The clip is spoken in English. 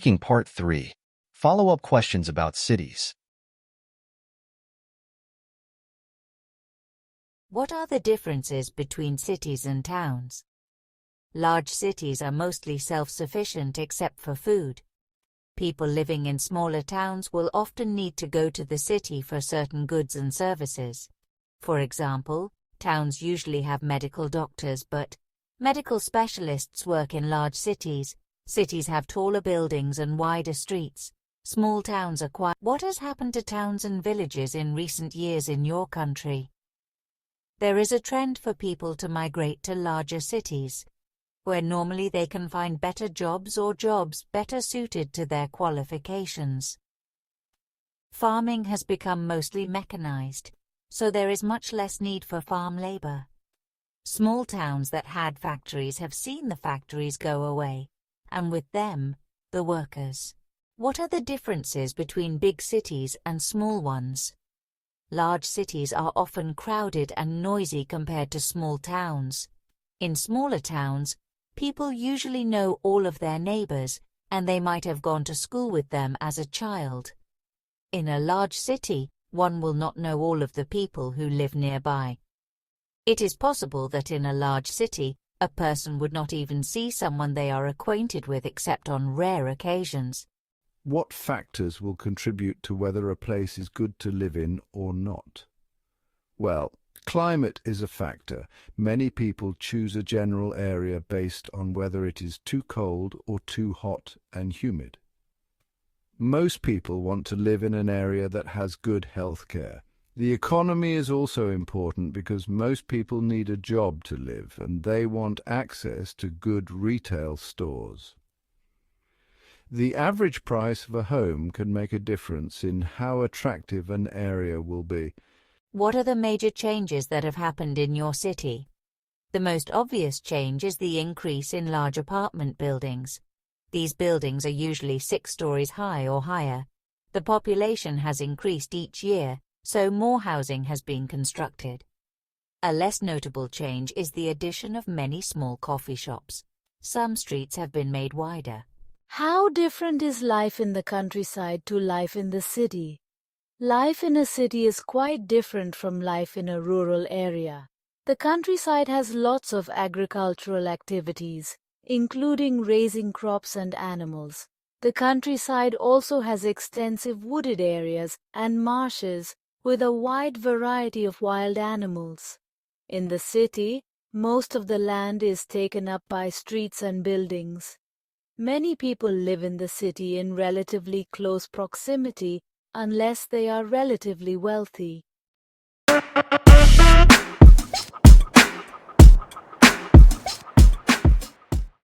Speaking Part 3. Follow-up questions about cities. What are the differences between cities and towns? Large cities are mostly self-sufficient except for food. People living in smaller towns will often need to go to the city for certain goods and services. For example, towns usually have medical doctors, but medical specialists work in large cities. Cities have taller buildings and wider streets. Small towns are quiet. What has happened to towns and villages in recent years in your country? There is a trend for people to migrate to larger cities, where normally they can find better jobs or jobs better suited to their qualifications. Farming has become mostly mechanized, so there is much less need for farm labor. Small towns that had factories have seen the factories go away, and with them, the workers. What are the differences between big cities and small ones? Large cities are often crowded and noisy compared to small towns. In smaller towns, people usually know all of their neighbors, and they might have gone to school with them as a child. In a large city, one will not know all of the people who live nearby. It is possible that in a large city, a person would not even see someone they are acquainted with except on rare occasions. What factors will contribute to whether a place is good to live in or not? Well, climate is a factor. Many people choose a general area based on whether it is too cold or too hot and humid. Most people want to live in an area that has good health care. The economy is also important because most people need a job to live and they want access to good retail stores. The average price of a home can make a difference in how attractive an area will be. What are the major changes that have happened in your city? The most obvious change is the increase in large apartment buildings. These buildings are usually 6 stories high or higher. The population has increased each year, so more housing has been constructed. A less notable change is the addition of many small coffee shops. Some streets have been made wider. How different is life in the countryside to life in the city? Life in a city is quite different from life in a rural area. The countryside has lots of agricultural activities, including raising crops and animals. The countryside also has extensive wooded areas and marshes with a wide variety of wild animals. In the city, most of the land is taken up by streets and buildings. Many people live in the city in relatively close proximity unless they are relatively wealthy.